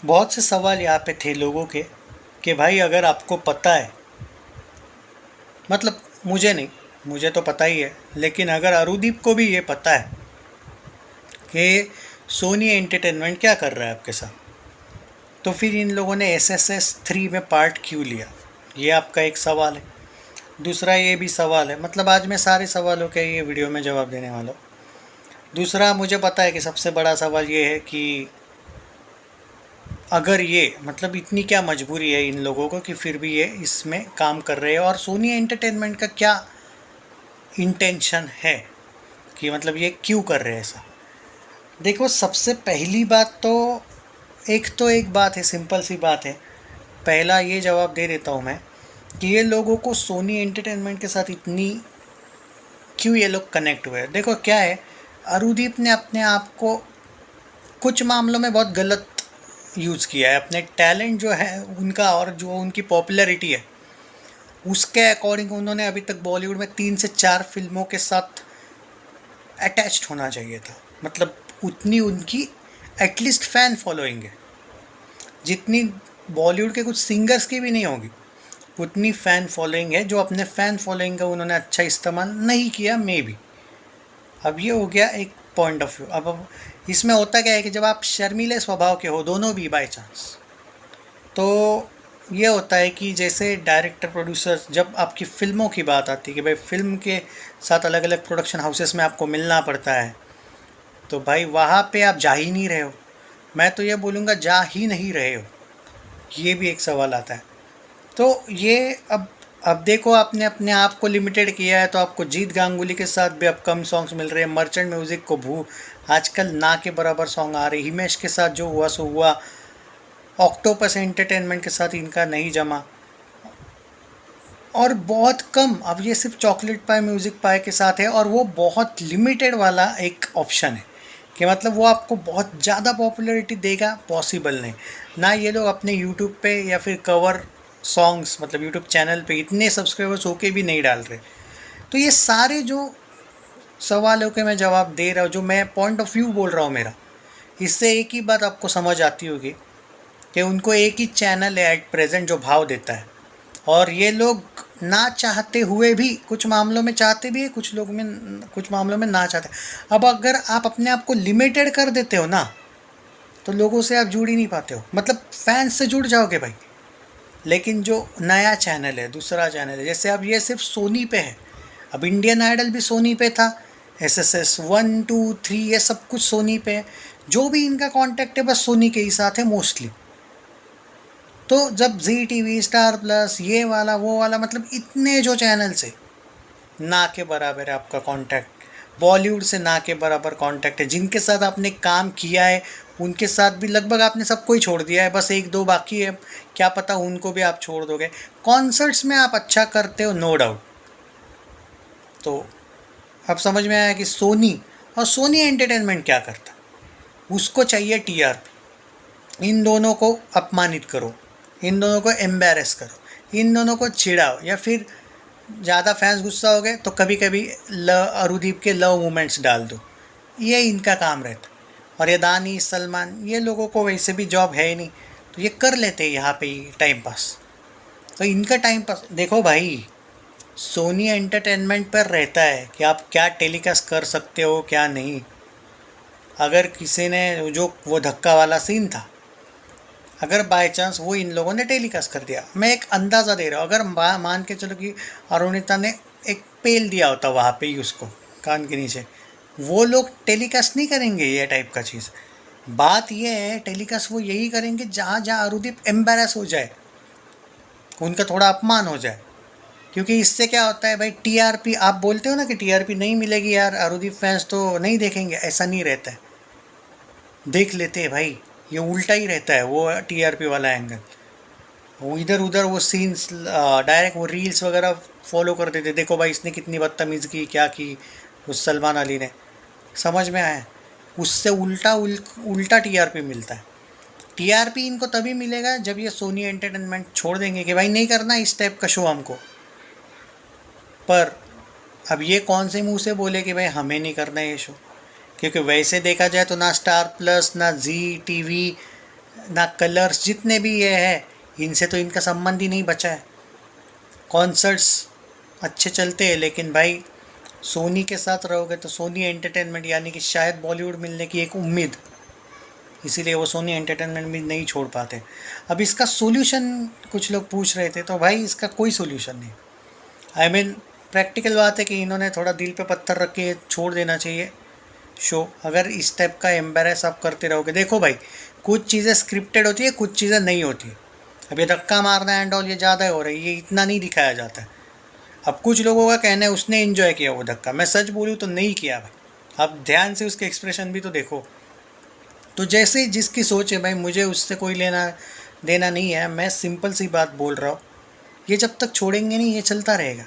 बहुत से सवाल यहाँ पे थे लोगों के कि भाई अगर आपको पता है, मतलब मुझे नहीं, मुझे तो पता ही है, लेकिन अगर अरुदीप को भी ये पता है कि सोनी एंटरटेनमेंट क्या कर रहा है आपके साथ, तो फिर इन लोगों ने SSS 3 में पार्ट क्यों लिया? ये आपका एक सवाल है। दूसरा ये भी सवाल है, मतलब आज मैं सारे सवालों के ये वीडियो में जवाब देने वाला हूँ। दूसरा, मुझे पता है कि सबसे बड़ा सवाल ये है कि अगर ये मतलब इतनी क्या मजबूरी है इन लोगों को कि फिर भी ये इसमें काम कर रहे हैं, और सोनी एंटरटेनमेंट का क्या इंटेंशन है कि मतलब ये क्यों कर रहे हैं ऐसा। देखो, सबसे पहली बात तो एक बात है, सिंपल सी बात है। पहला ये जवाब दे देता हूँ मैं कि ये लोगों को सोनी एंटरटेनमेंट के साथ इतनी क्यों ये लोग कनेक्ट हुए हैं। देखो क्या है, अरुदीप ने अपने आप को कुछ मामलों में बहुत गलत यूज़ किया है। अपने टैलेंट जो है उनका और जो उनकी पॉपुलैरिटी है उसके अकॉर्डिंग उन्होंने अभी तक बॉलीवुड में 3 से 4 फिल्मों के साथ अटैच्ड होना चाहिए था। मतलब उतनी उनकी एटलीस्ट फ़ैन फॉलोइंग है जितनी बॉलीवुड के कुछ सिंगर्स की भी नहीं होगी। उतनी फ़ैन फॉलोइंग है, जो अपने फ़ैन फॉलोइंग का उन्होंने अच्छा इस्तेमाल नहीं किया मे बी। अब ये हो गया एक पॉइंट ऑफ व्यू। अब इसमें होता क्या है कि जब आप शर्मीले स्वभाव के हो, दोनों भी बाय चांस, तो ये होता है कि जैसे डायरेक्टर प्रोड्यूसर, जब आपकी फ़िल्मों की बात आती है कि भाई फ़िल्म के साथ अलग अलग प्रोडक्शन हाउसेस में आपको मिलना पड़ता है, तो भाई वहाँ पे आप जा ही नहीं रहे हो। मैं तो ये बोलूँगा जा ही नहीं रहे हो। ये भी एक सवाल आता है। तो ये अब देखो, आपने अपने आप को लिमिटेड किया है तो आपको जीत गांगुली के साथ भी अब कम सॉन्ग्स मिल रहे हैं। मर्चेंट म्यूज़िक को आजकल ना के बराबर सॉन्ग आ रहे। हिमेश के साथ जो हुआ सो हुआ, ऑक्टोपस एंटरटेनमेंट के साथ इनका नहीं जमा, और बहुत कम, अब ये सिर्फ चॉकलेट पाई म्यूज़िक पाई के साथ है, और वो बहुत लिमिटेड वाला एक ऑप्शन है कि मतलब वो आपको बहुत ज़्यादा पॉपुलैरिटी देगा, पॉसिबल नहीं। ना ये लोग अपने यूट्यूब पे या फिर कवर सॉन्ग्स, मतलब यूट्यूब चैनल पे इतने सब्सक्राइबर्स होके भी नहीं डाल रहे। तो ये सारे जो सवालों के मैं जवाब दे रहा हूँ, जो मैं पॉइंट ऑफ व्यू बोल रहा हूँ मेरा, इससे एक ही बात आपको समझ आती होगी कि उनको एक ही चैनल है एट प्रेजेंट जो भाव देता है, और ये लोग ना चाहते हुए भी कुछ मामलों में चाहते भी है, कुछ मामलों में ना चाहते। अब अगर आप अपने आप को लिमिटेड कर देते हो ना, तो लोगों से आप जुड़ ही नहीं पाते हो। मतलब फैंस से जुड़ जाओगे भाई, लेकिन जो नया चैनल है, दूसरा चैनल है, जैसे अब ये सिर्फ सोनी पे है, अब इंडियन आइडल भी सोनी पे था, SSS 1, 2, 3 ये सब कुछ सोनी पे है। जो भी इनका कॉन्टेक्ट है बस सोनी के ही साथ है मोस्टली। तो जब ZTV, स्टार प्लस, ये वाला वो वाला, मतलब इतने जो चैनल्स है, ना के बराबर है आपका कांटेक्ट। बॉलीवुड से ना के बराबर कांटेक्ट है। जिनके साथ आपने काम किया है उनके साथ भी लगभग आपने सबको ही छोड़ दिया है, बस एक दो बाकी है, क्या पता उनको भी आप छोड़ दोगे। कॉन्सर्ट्स में आप अच्छा करते हो, नो डाउट। तो अब समझ में आया कि सोनी और सोनी एंटरटेनमेंट क्या करता। उसको चाहिए TRP। इन दोनों को अपमानित करो, इन दोनों को एम्बेरस करो, इन दोनों को चिढ़ाओ, या फिर ज़्यादा फैंस गुस्सा हो गए तो कभी कभी अरुदीप के लव मोमेंट्स डाल दो। ये इनका काम रहता। और ये दानी, सलमान, ये लोगों को वैसे भी जॉब है ही नहीं, तो ये कर लेते हैं यहाँ पे ही टाइम पास। तो इनका टाइम पास देखो भाई, सोनी एंटरटेनमेंट पर रहता है कि आप क्या टेलीकास्ट कर सकते हो क्या नहीं। अगर किसी ने जो वो धक्का वाला सीन था, अगर बाय चांस वो इन लोगों ने टेलीकास्ट कर दिया, मैं एक अंदाज़ा दे रहा हूँ, अगर मान के चलो कि अरुणिता ने एक पेल दिया होता वहाँ पे ही उसको कान के नीचे, वो लोग टेलीकास्ट नहीं करेंगे ये टाइप का चीज़। बात ये है, टेलीकास्ट वो यही करेंगे जहाँ जहाँ अरुदीप एम्बेरस हो जाए, उनका थोड़ा अपमान हो जाए। क्योंकि इससे क्या होता है भाई, TRP, आप बोलते हो ना कि TRP नहीं मिलेगी यार, अरुदीप फैंस तो नहीं देखेंगे, ऐसा नहीं रहता है। देख लेते हैं भाई, ये उल्टा ही रहता है वो TRP वाला एंगल। वो इधर उधर वो सीन्स डायरेक्ट वो रील्स वगैरह फॉलो कर देते, देखो भाई इसने कितनी बदतमीज़ की, क्या की उस सलमान अली ने। समझ में आया? उससे उल्टा TRP मिलता है। TRP इनको तभी मिलेगा जब ये सोनी एंटरटेनमेंट छोड़ देंगे कि भाई नहीं करना इस टाइप का शो हमको। पर अब ये कौन से मुंह से बोले कि भाई हमें नहीं करना ये शो, क्योंकि वैसे देखा जाए तो ना स्टार प्लस, ना ZTV, ना कलर्स, जितने भी ये है इनसे तो इनका संबंध ही नहीं बचा है। कॉन्सर्ट्स अच्छे चलते हैं, लेकिन भाई सोनी के साथ रहोगे तो सोनी एंटरटेनमेंट यानी कि शायद बॉलीवुड मिलने की एक उम्मीद, इसीलिए वो सोनी एंटरटेनमेंट भी नहीं छोड़ पाते। अब इसका सोल्यूशन कुछ लोग पूछ रहे थे, तो भाई इसका कोई सोल्यूशन नहीं। आई मीन प्रैक्टिकल बात है कि इन्होंने थोड़ा दिल पे पत्थर रख के छोड़ देना चाहिए शो। अगर इस टाइप का एम्बेरस आप करते रहोगे, देखो भाई कुछ चीज़ें स्क्रिप्टेड होती है, कुछ चीज़ें नहीं होती। अब ये धक्का मारना एंड ऑल ये ज़्यादा हो रही है, ये इतना नहीं दिखाया जाता है। अब कुछ लोगों का कहना है उसने इन्जॉय किया वो धक्का, मैं सच बोलूँ तो नहीं किया भाई। आप ध्यान से उसके एक्सप्रेशन भी तो देखो। तो जैसे जिसकी सोच है भाई, मुझे उससे कोई लेना देना नहीं है। मैं सिंपल सी बात बोल रहा हूँ, ये जब तक छोड़ेंगे नहीं ये चलता रहेगा।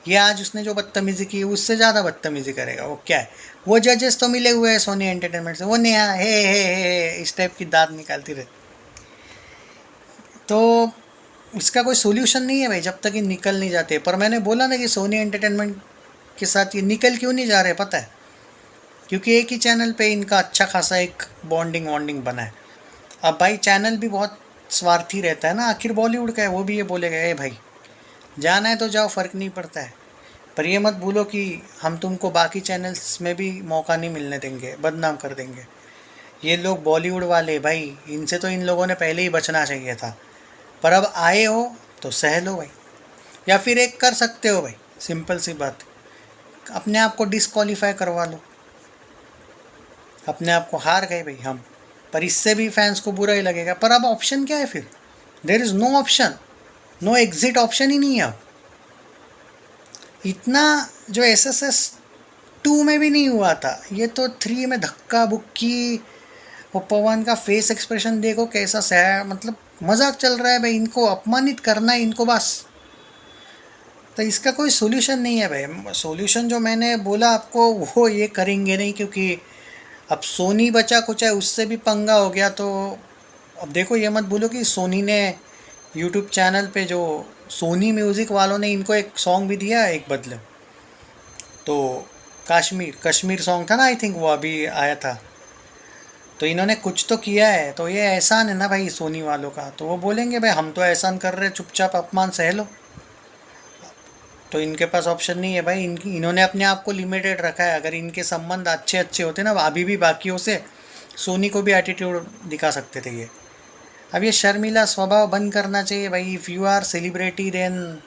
ये आज उसने जो बदतमीज़ी की उससे ज़्यादा बदतमीज़ी करेगा। वो क्या है, वो जजेस तो मिले हुए हैं सोनी एंटरटेनमेंट से, वो नेहा हे इस टाइप की दांत निकालती रहती। तो इसका कोई सोल्यूशन नहीं है भाई जब तक ये निकल नहीं जाते। पर मैंने बोला ना कि सोनी एंटरटेनमेंट के साथ ये निकल क्यों नहीं जा रहे पता है, क्योंकि एक ही चैनल पे इनका अच्छा खासा एक बॉन्डिंग वॉन्डिंग बना है। अब भाई चैनल भी बहुत स्वार्थी रहता है ना, आखिर बॉलीवुड का है, वो भी ये बोलेगा ए भाई जाना है तो जाओ, फ़र्क नहीं पड़ता है। पर ये मत भूलो कि हम तुमको बाकी चैनल्स में भी मौका नहीं मिलने देंगे, बदनाम कर देंगे। ये लोग बॉलीवुड वाले भाई, इनसे तो इन लोगों ने पहले ही बचना चाहिए था। पर अब आए हो तो सह लो भाई, या फिर एक कर सकते हो भाई, सिंपल सी बात, अपने आप को डिस्क्वालीफाई करवा लो। अपने आप को हार गए भाई हम, पर इससे भी फैंस को बुरा ही लगेगा। पर अब ऑप्शन क्या है फिर, there is no option, no exit option ही नहीं है अब। इतना जो SSS 2 में भी नहीं हुआ था, ये तो 3 में धक्का बुक्की। वो पवन का फेस एक्सप्रेशन देखो कैसा सह, मतलब मजाक चल रहा है भाई, इनको अपमानित करना है इनको बस। तो इसका कोई सोल्यूशन नहीं है भाई। सोल्यूशन जो मैंने बोला आपको वो ये करेंगे नहीं, क्योंकि अब सोनी बचा कुछ है उससे भी पंगा हो गया। तो अब देखो ये मत भूलो कि सोनी ने यूट्यूब चैनल पे जो सोनी म्यूज़िक वालों ने इनको एक सॉन्ग भी दिया है एक बदले। तो कश्मीर कश्मीर सॉन्ग था ना, आई थिंक वो अभी आया था। तो इन्होंने कुछ तो किया है, तो ये एहसान है ना भाई सोनी वालों का। तो वो बोलेंगे भाई हम तो एहसान कर रहे हैं, चुपचाप अपमान सह लो। तो इनके पास ऑप्शन नहीं है भाई, इन्होंने अपने आप को लिमिटेड रखा है। अगर इनके संबंध अच्छे अच्छे होते ना अभी भी बाकियों से, सोनी को भी एटीट्यूड दिखा सकते थे ये। अब ये शर्मिला स्वभाव बंद करना चाहिए भाई। If you are celebrity then,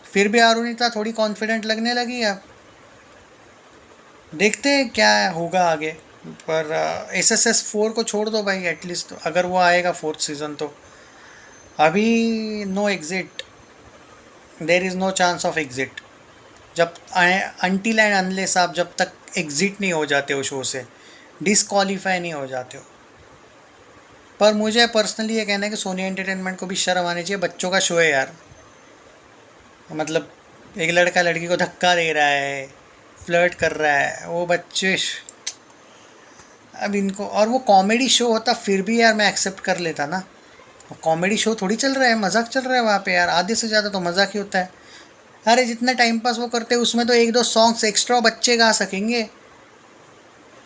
फिर भी अरुणिता थोड़ी कॉन्फिडेंट लगने लगी अब, देखते हैं क्या होगा आगे। पर SSS 4 को छोड़ दो भाई एटलीस्ट, अगर वो आएगा 4th सीज़न तो। अभी no exit, there is no chance of exit. जब अनटिल एंड अनलेस आप जब तक एग्ज़िट नहीं हो जाते हो शो से, डिसक्वालीफाई नहीं हो जाते हो। पर मुझे पर्सनली ये कहना है कि सोनी एंटरटेनमेंट को भी शर्म आनी चाहिए, बच्चों का शो है यार। मतलब एक लड़का लड़की को धक्का दे रहा है, फ्लर्ट कर रहा है, वो बच्चे अब इनको, और वो कॉमेडी शो होता फिर भी यार मैं एक्सेप्ट कर लेता ना। कॉमेडी शो थोड़ी चल रहा है, मजाक चल रहा है वहाँ पे यार, आधे से ज़्यादा तो मजाक ही होता है। अरे जितना टाइम पास वो करते हैं उसमें तो एक दो सॉन्ग्स एक्स्ट्रा बच्चे गा सकेंगे।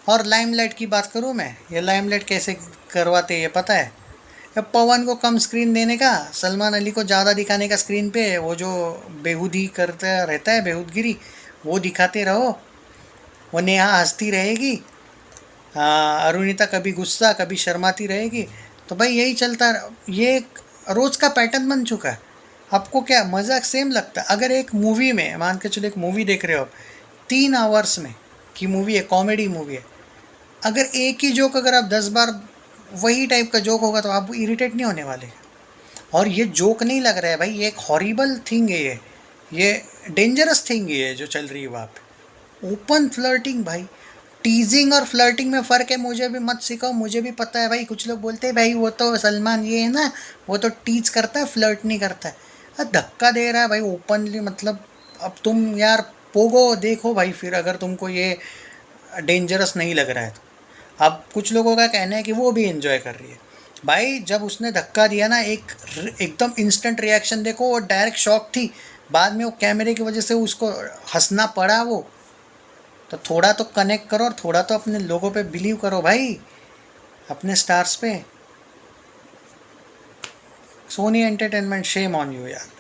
और लाइमलाइट की बात करूँ मैं, ये लाइमलाइट कैसे करवाते हैं ये पता है। अब पवन को कम स्क्रीन देने का, सलमान अली को ज़्यादा दिखाने का स्क्रीन पे, वो जो बेहूदी करता रहता है बेहूदगिरी वो दिखाते रहो। वो नेहा हंसती रहेगी, हाँ अरुणिता कभी गुस्सा कभी शर्माती रहेगी। तो भाई यही चलता, ये एक रोज़ का पैटर्न बन चुका है। आपको क्या मजाक सेम लगता है? अगर एक मूवी में मान के चलो एक मूवी देख रहे हो आप, 3 आवर्स में की मूवी है, कॉमेडी मूवी है, अगर एक ही जोक अगर आप 10 बार वही टाइप का जोक होगा तो आप इरिटेट नहीं होने वाले। और ये जोक नहीं लग रहा है भाई, ये एक हॉरिबल थिंग है, ये डेंजरस थिंग है जो चल रही है वहाँ पे। ओपन फ्लर्टिंग भाई, टीजिंग और फ्लर्टिंग में फ़र्क है, मुझे भी मत सिखाओ, मुझे भी पता है भाई। कुछ लोग बोलते हैं भाई वो तो सलमान ये है ना, वो तो टीज करता है फ्लर्ट नहीं करता है। धक्का दे रहा है भाई ओपनली, मतलब अब तुम यार पोगो देखो भाई फिर, अगर तुमको ये डेंजरस नहीं लग रहा है तो। अब कुछ लोगों का कहना है कि वो भी एंजॉय कर रही है भाई। जब उसने धक्का दिया ना, एकदम इंस्टेंट रिएक्शन देखो, वो डायरेक्ट शॉक थी। बाद में वो कैमरे की वजह से उसको हंसना पड़ा वो। तो थोड़ा तो कनेक्ट करो और थोड़ा तो अपने लोगों पे बिलीव करो भाई। अपने स्टार्स पे। Sony Entertainment, shame on you यार।